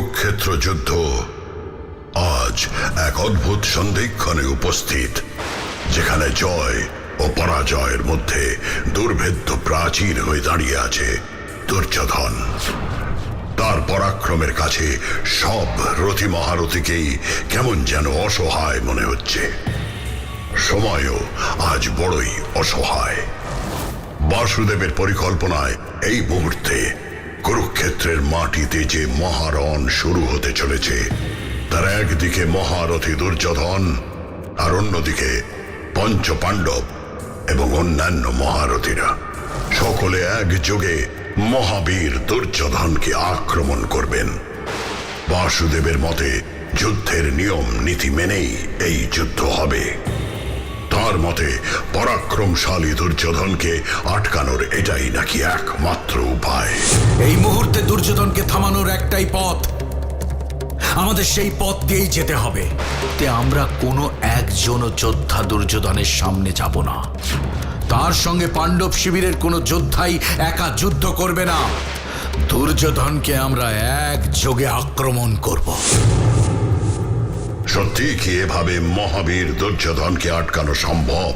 কুরুক্ষেত্র যুদ্ধ আজ এক অদ্ভুত সন্ধিক্ষণে উপস্থিত, যেখানে জয় ও পরাজয়ের মধ্যে দুর্ভেদ্য প্রাচীর হয়ে দাঁড়িয়ে আছে দুর্যোধন। তার পরাক্রমের কাছে সব রথী মহারথীকেই কেমন যেন অসহায় মনে হচ্ছে। সময়ও আজ বড়ই অসহায়। বাসুদেবের পরিকল্পনায় এই মুহূর্তে কুরুক্ষেত্রের মাটিতে যে মহারণ শুরু হতে চলেছে, তার একদিকে মহারথী দুর্যোধন আর অন্যদিকে পঞ্চপাণ্ডব এবং অন্যান্য মহারথীরা সকলে একযোগে মহাবীর দুর্যোধনকে আক্রমণ করবেন। বাসুদেবের মতে যুদ্ধের নিয়ম নীতি মেনেই এই যুদ্ধ হবে। তার মতে পরাক্রমশালী দুর্যোধনকে আটকানোর এটাই নাকি একমাত্র উপায়। এই মুহূর্তে দুর্যোধনকে থামানোর একটাই পথ, আমাদের সেই পথ দিয়েই যেতে হবে। আমরা কোনো একজন যোদ্ধা দুর্যোধনের সামনে যাব না। তার সঙ্গে পাণ্ডব শিবিরের কোনো যোদ্ধাই একা যুদ্ধ করবে না। দুর্যোধনকে আমরা একযোগে আক্রমণ করব। সত্যি কি এভাবে মহাবীর দুর্যোধনকে আটকানো সম্ভব?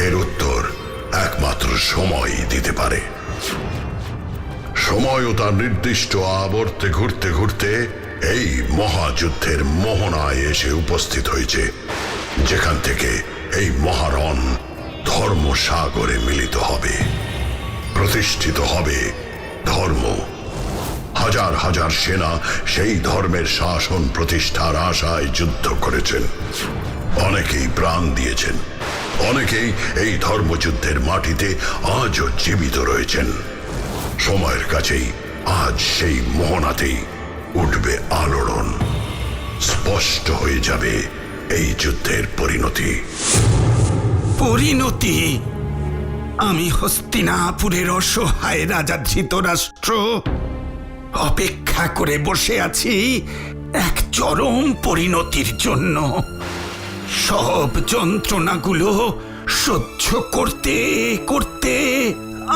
এর উত্তর একমাত্র সময় দিতে পারে। সময়ও তার নির্দিষ্ট আবর্তে ঘুরতে ঘুরতে এই মহাযুদ্ধের মোহনায় এসে উপস্থিত হয়েছে, যেখান থেকে এই মহারণ ধর্মসাগরে মিলিত হবে। প্রতিষ্ঠিত হবে ধর্ম। হাজার হাজার সেনা সেই ধর্মের শাসন প্রতিষ্ঠার আশায় যুদ্ধ করেছেন। অনেকেই প্রাণ দিয়েছেন, অনেকেই এই ধর্মযুদ্ধের মাটিতে আজও জীবিত রয়েছেন। সময়ের কাছেই আজ সেই মোহনাতেই উঠবে আলোড়ন। স্পষ্ট হয়ে যাবে এই যুদ্ধের পরিণতি। পরিণতি? আমি হস্তিনাপুরের অসহায় রাজা ধৃতরাষ্ট্র অপেক্ষা করে বসে আছি এক চরম পরিণতির জন্য। সব যন্ত্রণাগুলো সহ্য করতে করতে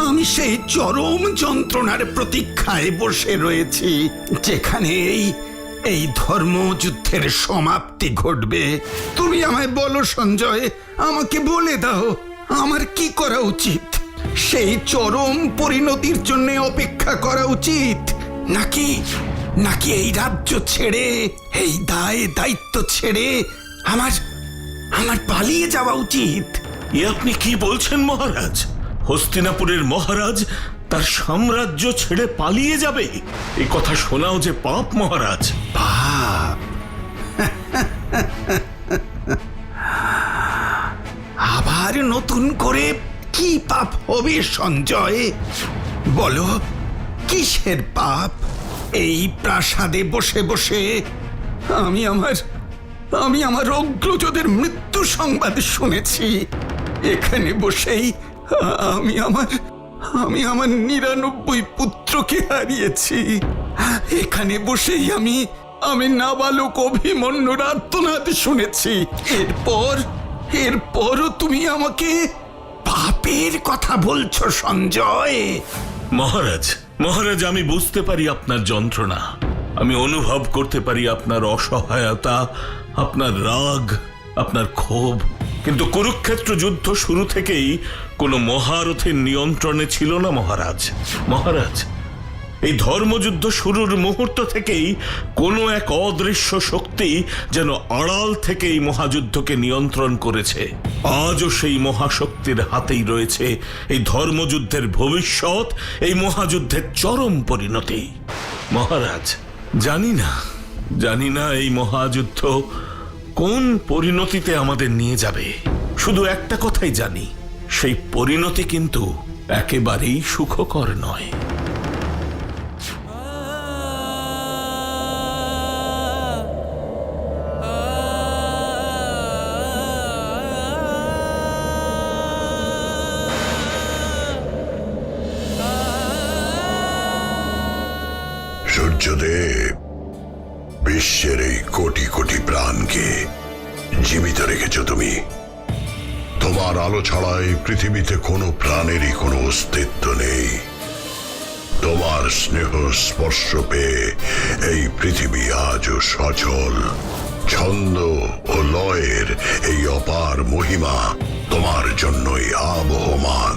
আমি সেই চরম যন্ত্রণার প্রতীক্ষায় বসে রয়েছি, যেখানে এই ধর্মযুদ্ধের সমাপ্তি ঘটবে। তুমি আমায় বলো সঞ্জয়, আমাকে বলে দাও আমার কি করা উচিত? সেই চরম পরিণতির জন্য অপেক্ষা করা উচিত, নাকি নাকি এই রাজ্য ছেড়ে, এই দায় দায়িত্ব ছেড়ে আমার পালিয়ে যাওয়া উচিত? এ আপনি কি বলছেন মহারাজ? হস্তিনাপুরের মহারাজ তার সাম্রাজ্য ছেড়ে পালিয়ে যাবে? এই কথা শোনাও যে পাপ মহারাজ। পাপ? আবার নতুন করে কি পাপ হবে সঞ্জয়? বলো, কিসের পাপ? এই প্রাসাদে বসে বসে আমি আমার অগ্রজদের মৃত্যু সংবাদ শুনেছি। এখানে বসেই আমি আমার 99 পুত্রকে হারিয়েছি। এখানে বসেই আমি নাবালক অভিমন্যুর আর্তনাদ শুনেছি। এরপরও তুমি আমাকে পাপের কথা বলছো সঞ্জয়? মহারাজ, আমি বুঝতে পারি আপনার যন্ত্রণা, আমি অনুভব করতে পারি আপনার অসহায়তা, আপনার রাগ, আপনার ক্ষোভ। কিন্তু কুরুক্ষেত্র যুদ্ধ শুরু থেকেই কোনো মহারথের নিয়ন্ত্রণে ছিল না মহারাজ। এই ধর্মযুদ্ধ শুরুর মুহূর্ত থেকেই কোনো এক অদৃশ্য শক্তি যেন আড়াল থেকে এই মহাযুদ্ধকে নিয়ন্ত্রণ করেছে। আজও সেই মহাশক্তির হাতেই রয়েছে এই ধর্মযুদ্ধের ভবিষ্যৎ, এই মহাযুদ্ধের চরম পরিণতি। মহারাজ, জানি না এই মহাযুদ্ধ কোন পরিণতিতে আমাদের নিয়ে যাবে। শুধু একটা কথাই জানি, সেই পরিণতি কিন্তু একেবারেই সুখকর নয়। সূর্যদেব, বিশ্বের এই কোটি কোটি প্রাণকে জীবিত রেখেছ তুমি। তোমার আলো ছাড়া এই পৃথিবীতে কোনো প্রাণেরই কোনো অস্তিত্ব নেই। তোমার স্নেহ স্পর্শ পেয়ে এই পৃথিবী আজও সচল। ছন্দ ও লয়ের এই অপার মহিমা তোমার জন্যই আবহমান।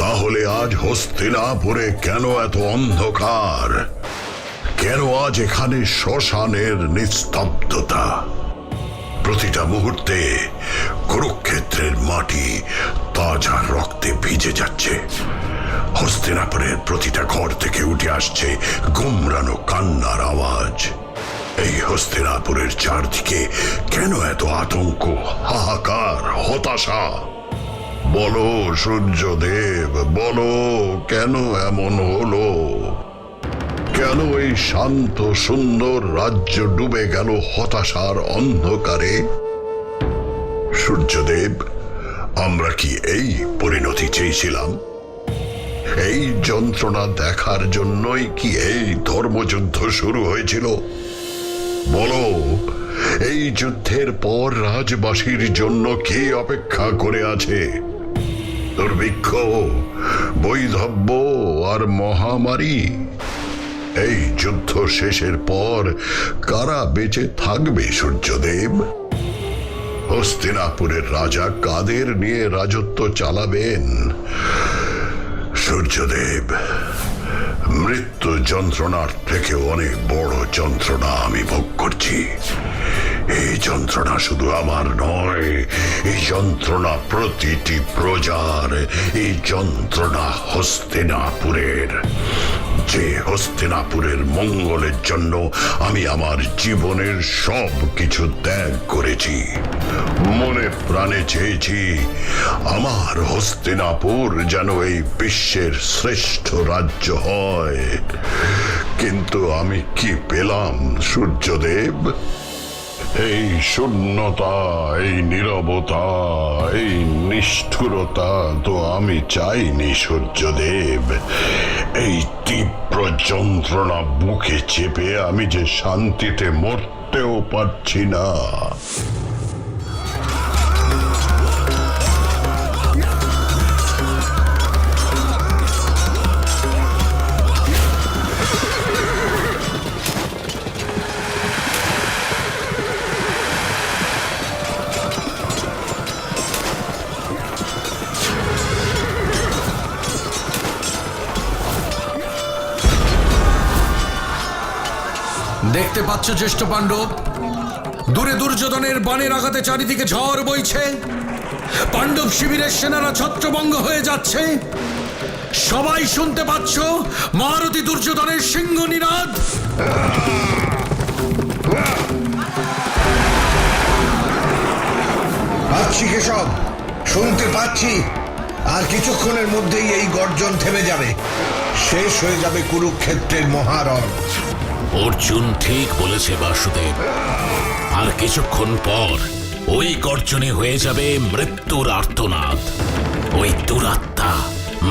তাহলে আজ হস্তিনাপুরে কেন এত অন্ধকার? কেন আজ এখানে শ্মশানের নিস্তব্ধতা? প্রতিটা মুহূর্তে কুরুক্ষেত্রের মাটি তাজা রক্তে ভিজে যাচ্ছে। হস্তিনাপুরের প্রতিটা ঘর থেকে উঠে আসছে গুমরানো কান্নার আওয়াজ। এই হস্তিনাপুরের চারদিকে কেন এত আতঙ্ক, হাহাকার, হতাশা? বলো সূর্যদেব, বলো কেন এমন হলো? কেন এই শান্ত সুন্দর রাজ্য ডুবে গেল হতাশার অন্ধকারে? সূর্যদেব, আমরা কি এই পরিণতি চেয়েছিলাম? এই যন্ত্রণা দেখার জন্যই কি এই ধর্মযুদ্ধ শুরু হয়েছিল? বলো, এই যুদ্ধের পর রাজবাসীর জন্য কে অপেক্ষা করে আছে? দুর্ভিক্ষ, বৈধব্য আর মহামারী? এই যুদ্ধ শেষের পর কারা বেঁচে থাকবে সূর্যদেব? হস্তিনাপুরের রাজা কাদের নিয়ে রাজত্ব চালাবেন? সূর্যদেব, মৃত্যু যন্ত্রণার থেকে অনেক বড় যন্ত্রণা আমি ভোগ করছি। এই যন্ত্রণা শুধু আমার নয়, এই যন্ত্রণা প্রতিটি প্রজার, এই যন্ত্রণা হস্তিনাপুরের। যে হস্তিনাপুরের মঙ্গলের জন্য আমি আমার জীবনের সব কিছু ত্যাগ করেছি। মনে প্রাণে চেয়েছি আমার হস্তিনাপুর যেন এই বিশ্বের শ্রেষ্ঠ রাজ্য হয়। কিন্তু আমি কি পেলাম সূর্যদেব? এই শূন্যতা, এই নীরবতা, এই নিষ্ঠুরতা তো আমি চাইনি সূর্যদেব। এই তীব্র যন্ত্রণা বুকে চেপে আমি যে শান্তিতে মরতেও পারছি না। দেখতে পাচ্ছ জ্যেষ্ঠ পাণ্ডব, দূরে দুর্যোধনের বাণের আঘাতে চারিদিকে ঝড় বইছে। পাণ্ডব শিবিরের সেনারা ছত্রভঙ্গ হয়ে যাচ্ছে। সবাই শুনতে পাচ্ছ মহারথী দুর্যোধনের সিংহ নিনাদ। পাচ্ছি কেশব, শুনতে পাচ্ছি। আর কিছুক্ষণের মধ্যেই এই গর্জন থেমে যাবে। শেষ হয়ে যাবে কুরুক্ষেত্রের মহারণ। অর্জুন ঠিক বলেছে বাসুদেব। আর কিছুক্ষণ পর ওই গর্জনে হয়ে যাবে মৃত্যুর আর্তনাদ। ওই দুরাত্মা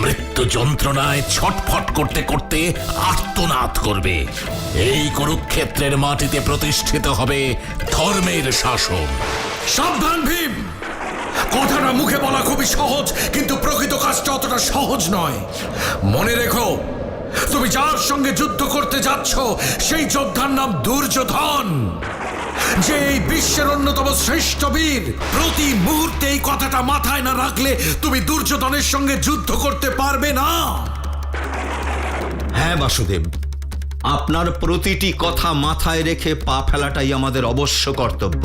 মৃত্যু যন্ত্রণায় ছটফট করতে করতে আর্তনাদ করবে। এই কুরুক্ষেত্রের মাটিতে প্রতিষ্ঠিত হবে ধর্মের শাসন। সাবধান ভীম, কথাটা মুখে বলা খুবই সহজ, কিন্তু প্রকৃত কাজটা অতটা সহজ নয়। মনে রেখো, তুমি যার সঙ্গে যুদ্ধ করতে যাচ্ছ সেই যোদ্ধার নাম দুর্যোধন, যে এই বিশ্বের অন্যতম শ্রেষ্ঠ বীর। প্রতি মুহূর্তে এই কথাটা মাথায় না রাখলে তুমি দুর্যোধনের সঙ্গে যুদ্ধ করতে পারবে না। হ্যাঁ বাসুদেব, আপনার প্রতিটি কথা মাথায় রেখে পা ফেলাটাই আমাদের অবশ্য কর্তব্য।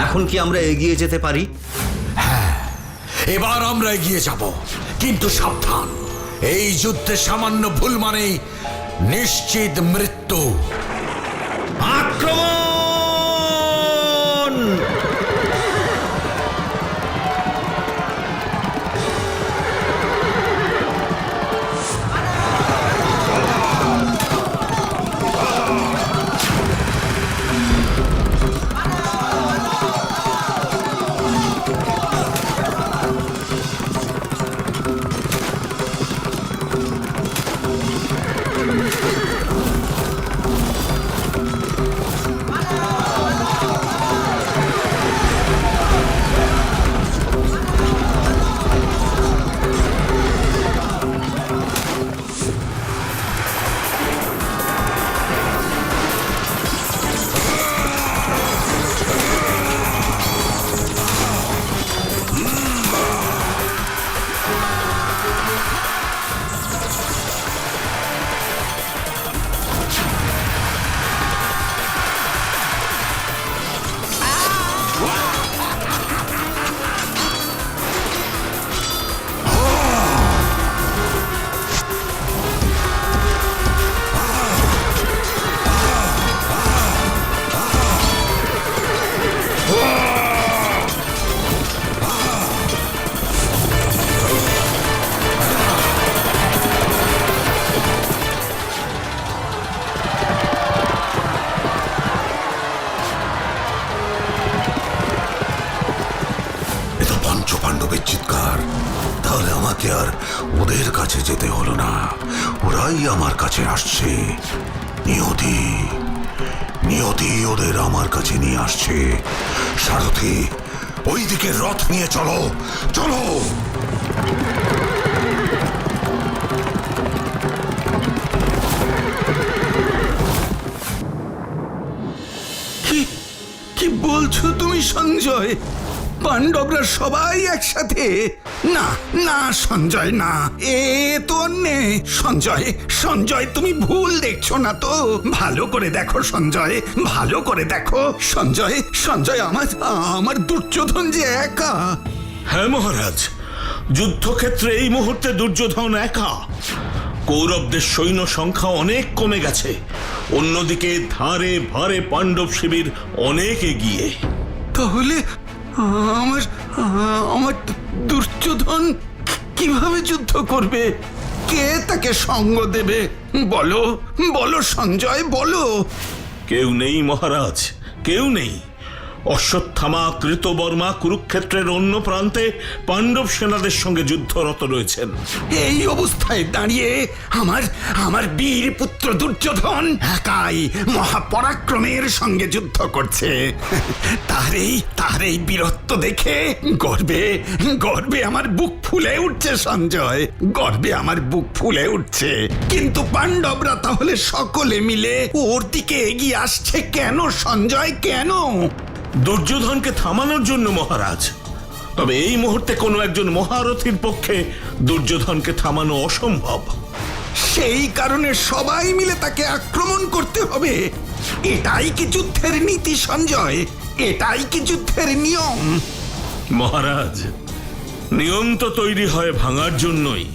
এখন কি আমরা এগিয়ে যেতে পারি? এবার আমরা এগিয়ে যাব, কিন্তু সাবধান, এই যুদ্ধে সামান্য ভুল মানেই নিশ্চিত মৃত্যু। আক্রমণ! আমাকে আর ওদের কাছে যেতে হলো না, ওরাই আমার কাছে আসছে। নিয়তি নিয়তি ওদের আমার কাছে নিয়ে আসছে। সারথি, ওই দিকে রথ নিয়ে চলো, চলো। কি বলছো তুমি সঞ্জয়? পাণ্ডবরা সবাই একসাথে? না না সঞ্জয়, না, এ তো অন্যায়। সঞ্জয় সঞ্জয়, তুমি ভুল দেখছো না তো? ভালো করে দেখো সঞ্জয়, ভালো করে দেখো। সঞ্জয় সঞ্জয়, আমার দুর্যোধন যে একা। হ্যাঁ মহারাজ, যুদ্ধক্ষেত্রে এই মুহূর্তে দুর্যোধন একা। কৌরবদের সৈন্য সংখ্যা অনেক কমে গেছে, অন্যদিকে ধারে ভারে পাণ্ডব শিবির অনেক এগিয়ে। তাহলে আমার আমার দুর্যোধন কিভাবে যুদ্ধ করবে? কে তাকে সঙ্গ দেবে? বলো বলো সঞ্জয়, বলো। কেউ নেই মহারাজ, কেউ নেই। অশ্বত্থামা কৃতবর্মা কুরুক্ষেত্রের অন্য প্রান্তে পাণ্ডব সেনাদের সঙ্গে যুদ্ধরত রয়েছেন। এই অবস্থায় দাঁড়িয়ে আমার আমার বীর পুত্র দুর্যোধন একাই মহাপরাক্রমের সঙ্গে যুদ্ধ করছে। তার এই বীরত্ব দেখে গর্বে গর্বে আমার বুক ফুলে উঠছে সঞ্জয়, গর্বে আমার বুক ফুলে উঠছে। কিন্তু পাণ্ডবরা তাহলে সকলে মিলে ওর দিকে এগিয়ে আসছে কেন সঞ্জয়, কেন? দুর্যোধনকে থামানোর জন্য মহারাজ। তবে এই মুহূর্তে কোনো একজন মহারথীর পক্ষে দুর্যোধনকে থামানো অসম্ভব। সেই কারণে সবাই মিলে তাকে আক্রমণ করতে হবে। এটাই কি যুদ্ধের নীতি সঞ্জয়? এটাই কি যুদ্ধের নিয়ম? মহারাজ, নিয়ম তো তৈরি হয় ভাঙার জন্যই।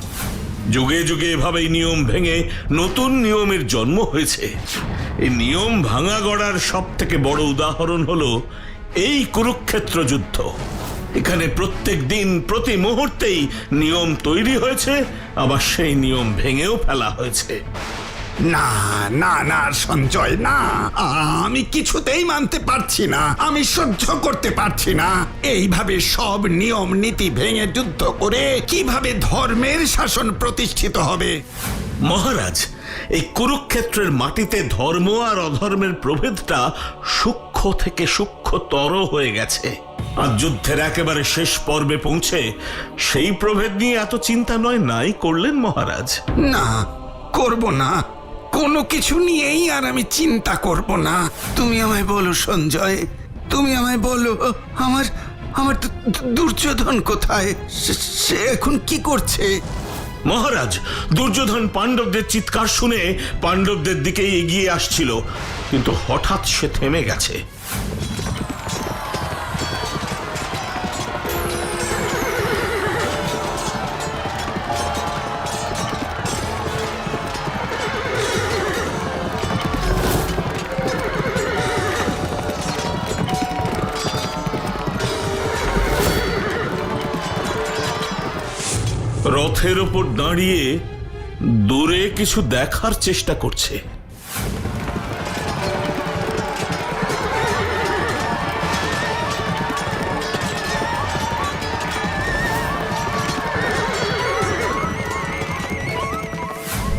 যুগে যুগে এভাবেই নিয়ম ভেঙে নতুন নিয়মের জন্ম হয়েছে। এই নিয়ম ভাঙা গড়ার সব থেকে বড় উদাহরণ হলো এই কুরুক্ষেত্র যুদ্ধ। এখানে প্রত্যেক দিন প্রতি মুহূর্তেই নিয়ম তৈরি হয়েছে, আবার সেই নিয়ম ভেঙেও ফেলা হয়েছে। না না না সঞ্জয়, না, আমি কিছুতেই মানতে পারছি না, আমি সহ্য করতে পারছি না। এইভাবে সব নিয়ম নীতি ভেঙে যুদ্ধ করে কিভাবে ধর্মের শাসন প্রতিষ্ঠিত হবে? মহারাজ, এই কুরুক্ষেত্রের মাটিতে ধর্ম আর অধর্মের প্রভেদটা সূক্ষ্ম থেকে সূক্ষ্মতর হয়ে গেছে। আর যুদ্ধের একেবারে শেষ পর্বে পৌঁছে সেই প্রভেদ নিয়ে এত চিন্তা নয় নাই করলেন মহারাজ। না, করব না, কোনো কিছু নিয়েই আর আমি চিন্তা করব না। তুমি আমায় বলো সঞ্জয়, তুমি আমায় বলো, আমার আমার দুর্যোধন কোথায়? সে এখন কি করছে? মহারাজ, দুর্যোধন পাণ্ডবদের চিৎকার শুনে পাণ্ডবদের দিকে এগিয়ে আসছিল, কিন্তু হঠাৎ সে থেমে গেছে। রথের ওপর দাঁড়িয়ে দূরে কিছু দেখার চেষ্টা করছে।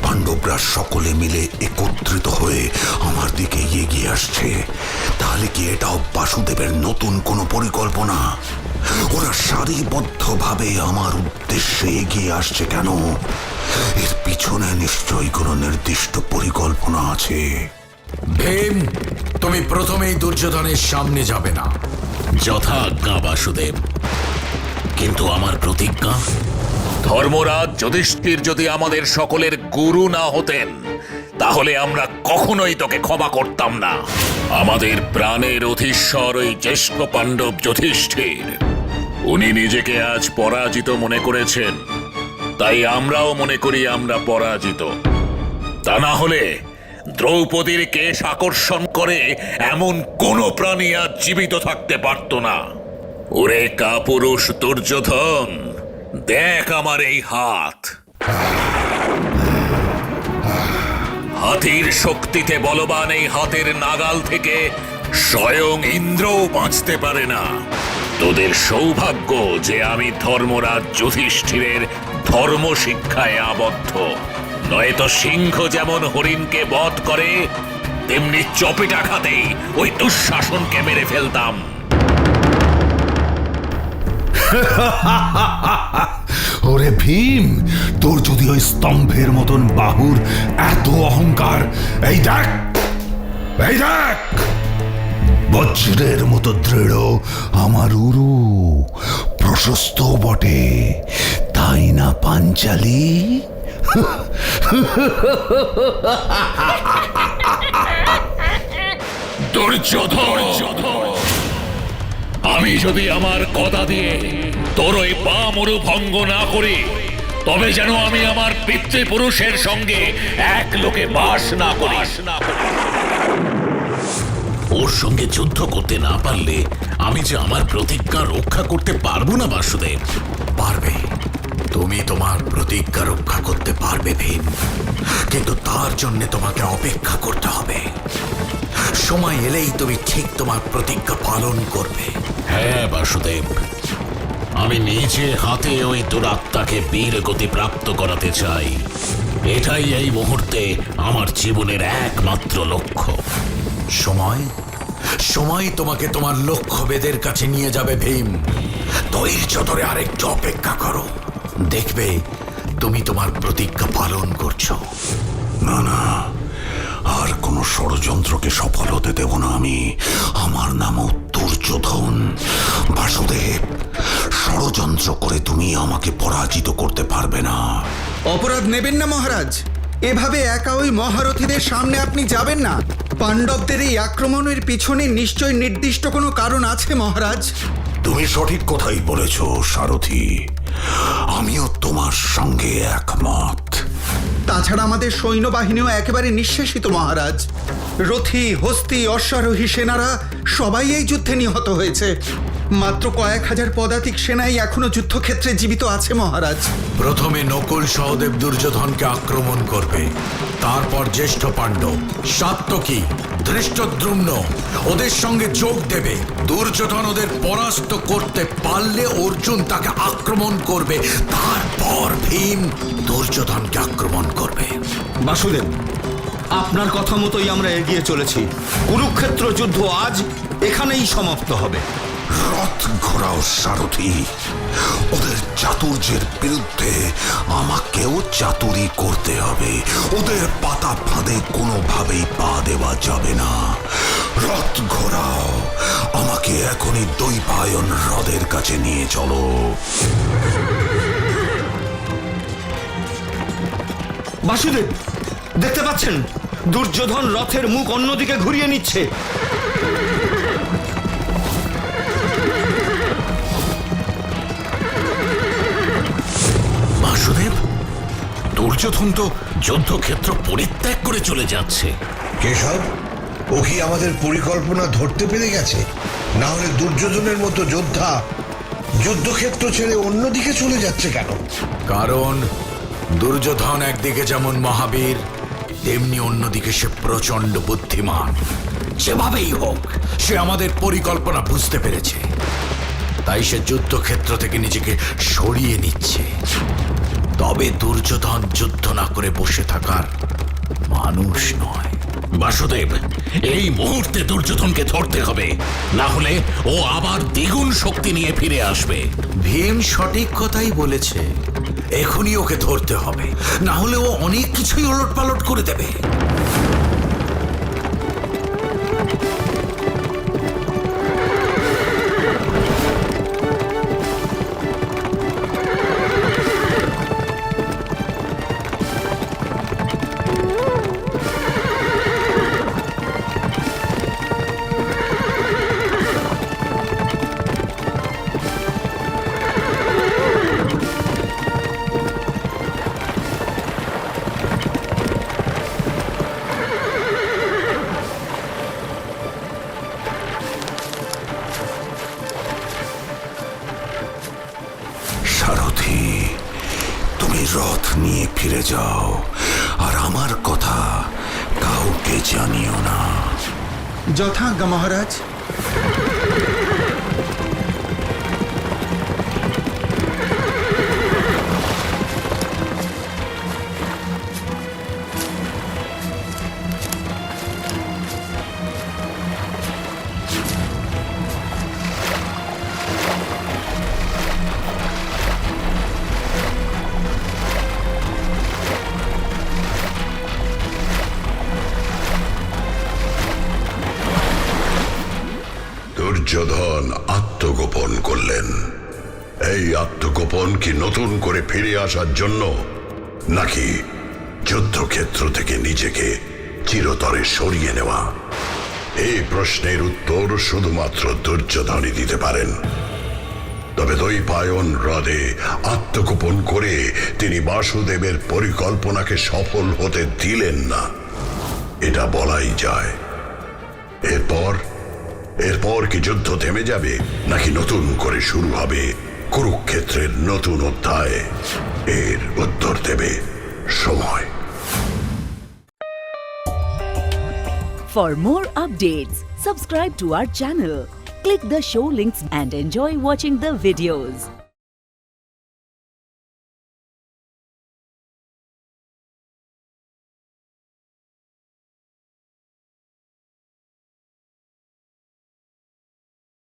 পাণ্ডবরা সকলে মিলে একত্রিত হয়ে আমার দিকে এগিয়ে আসছে। তাহলে কি এটাও বাসুদেবের নতুন কোনো পরিকল্পনা? ওরা সারিবদ্ধভাবে আমার উদ্দেশ্যে এগিয়ে আসছে কেন? এর পিছনে নিশ্চয়ই কোনো নির্দিষ্ট পরিকল্পনা আছে। ভীম, তুমি প্রথমেই দুর্যোধনের সামনে যাবে না। যথাজ্ঞা বাসুদেব, কিন্তু আমার প্রতিজ্ঞা। ধর্মরাজ যুধিষ্ঠির যদি আমাদের সকলের গুরু না হতেন, তাহলে আমরা কখনোই তোকে ক্ষমা করতাম না। আমাদের প্রাণের অধীশ্বর ওই জ্যেষ্ঠ পাণ্ডব যুধিষ্ঠির, উনি নিজেকে আজ পরাজিত মনে করেছেন, তাই আমরাও মনে করি আমরা পরাজিত। তা না হলে দ্রৌপদীর কেশ আকর্ষণ করে এমন কোনো প্রাণী আজ জীবিত থাকতে পারত না। ওরে কাপুরুষ দুর্যোধন, দেখ আমার এই হাত। হাতির শক্তিতে বলবান এই হাতের নাগাল থেকে স্বয়ং ইন্দ্রও বাঁচতে পারে না, তোদের সৌভাগ্য যে আমি ধর্মরাজ যুধিষ্ঠিরের ধর্ম শিক্ষায় আবদ্ধ, নয়তো সিংহ যেমন হরিণকে বধ করে তেমনি চপেটাঘাতেই ওই দুঃশাসনকে মেরে ফেলতাম। ওরে ভীম, তোর যদি ওই স্তম্ভের মতন বাহুর এত অহংকার, এই দেখ, এই দেখ, বজ্রের মতো দৃঢ় আমার উরু, প্রশস্ত বটে, তাই না পাঞ্চালী? দুর্যোধন, আমি যদি আমার কথা দিয়ে তোর ওই বামরু ভঙ্গ না করি, তবে যেন আমি আমার পিতৃপুরুষের সঙ্গে এক লোকে বাস না করি। ওর সঙ্গে যুদ্ধ করতে না পারলে আমি যে আমার প্রতিজ্ঞা রক্ষা করতে পারবো না বাসুদেব। পারবে, তুমি তোমার প্রতিজ্ঞা রক্ষা করতে পারবে ভীম, কিন্তু তার জন্য তোমাকে অপেক্ষা করতে হবে। সময় এলেই তুমি ঠিক তোমার প্রতিজ্ঞা পালন করবে। হ্যাঁ বাসুদেব, আমি নিজে হাতে ওই দুরাত্মাকে বীর গতি প্রাপ্ত করাতে চাই। এটাই এই মুহূর্তে আমার জীবনের একমাত্র লক্ষ্য। সময় সময় তোমাকে তোমার লক্ষ্য বেদের কাছে নিয়ে যাবে ভীম। ধৈর্য ধরে আরেকটু অপেক্ষা করো, দেখবে তুমি তোমার প্রতিজ্ঞা পালন করছো। না না, আর কোন ষড়যন্ত্রকে সফল হতে দেব না আমি। আমার নাম দুর্যোধন। বাসুদেব, ষড়যন্ত্র করে তুমি আমাকে পরাজিত করতে পারবে না। অপরাধ নেবেন না মহারাজ, এভাবে একা ওই মহারথীদের সামনে আপনি যাবেন না। পাণ্ডবদের এই আক্রমণের পিছনে নিশ্চয় নির্দিষ্ট কোনো কারণ আছে মহারাজ। তুমি সঠিক কথাই বলেছ সারথি, আমিও তোমার সঙ্গে একমত। তাছাড়া আমাদের সৈন্যবাহিনীও একেবারে নিঃশেষিত মহারাজ। রথী, হস্তি, অশ্বারোহী সেনারা সবাই এই যুদ্ধে নিহত হয়েছে। মাত্র কয়েক হাজার পদাতিক সেনাই এখনো যুদ্ধক্ষেত্রে জীবিত আছে মহারাজ। প্রথমে নকুল সহদেব দুর্যোধনকে আক্রমণ করবে, তারপর জ্যেষ্ঠ পাণ্ডব সাত্যকী, ধৃষ্টদ্যুম্ন ওদের সঙ্গে যোগ দেবে। দুর্যোধন ওদের পরাস্ত করতে পারলে অর্জুন তাকে আক্রমণ করবে, তারপর ভীম দুর্যোধনকে আক্রমণ করবে। বাসুদেব, আপনার কথা মতোই আমরা এগিয়ে চলেছি। কুরুক্ষেত্র যুদ্ধ আজ এখানেই সমাপ্ত হবে। রথ ঘোরাও সারথি, ওদের চাতুর্যের বিরুদ্ধে আমাকেও চাতুরি করতে হবে। ওদের পাতা ফাঁদে কোনোভাবেই পা দেওয়া যাবে না। রথ ঘোরাও, আমাকে এখনই দৈপায়ন হ্রদের কাছে নিয়ে চলো। বাসুদেব, দেখতে পাচ্ছেন দুর্যোধন রথের মুখ অন্যদিকে ঘুরিয়ে নিচ্ছে। বাসুদেব, দুর্যোধন তো যুদ্ধক্ষেত্র পরিত্যাগ করে চলে যাচ্ছে। কেশব, ও কি আমাদের পরিকল্পনা ধরতে পেরে গেছে? না হলে দুর্যোধনের মতো যোদ্ধা যুদ্ধক্ষেত্র ছেড়ে অন্যদিকে চলে যাচ্ছে কেন? কারণ দুর্যোধন একদিকে যেমন মহাবীর, তেমনি অন্যদিকে সে প্রচন্ড বুদ্ধিমান। যেভাবেই হোক সে আমাদের পরিকল্পনা বুঝতে পেরেছে, তাই সে যুদ্ধক্ষেত্র থেকে নিজেকে সরিয়ে নিচ্ছে। তবে দুর্যোধন যুদ্ধ না করে বসে থাকার মানুষ নয়। বাসুদেব, এই মুহূর্তে দুর্যোধনকে ধরতে হবে, না হলে ও আবার দ্বিগুণ শক্তি নিয়ে ফিরে আসবে। ভীম সঠিক কথাই বলেছে, এখনই ওকে ধরতে হবে, না হলে ও অনেক কিছুই ওলটপালট করে দেবে। সারথি, তুমি রথ নিয়ে ফিরে যাও, আর আমার কথা কাউকে জানিও না। যথাজ্ঞা মহারাজ। দুর্যোধন আত্মগোপন করলেন। এই আত্মগোপন কি নতুন করে ফিরে আসার জন্য, নাকি যুদ্ধক্ষেত্র থেকে নিজেকে চিরতরে সরিয়ে নেওয়া? এই প্রশ্নের উত্তর শুধুমাত্র দুর্যোধনই দিতে পারেন। তবে দ্বৈপায়ন হ্রদে আত্মগোপন করে তিনি বাসুদেবের পরিকল্পনাকে সফল হতে দিলেন না, এটা বলাই যায়। এরপর কি যুদ্ধ থেমে যাবে, নাকি নতুন করে শুরু হবে কুরুক্ষেত্রের নতুন অধ্যায়? এর উত্তর দেবে সময়। For more updates, subscribe to our channel, click the show links and enjoy watching the videos.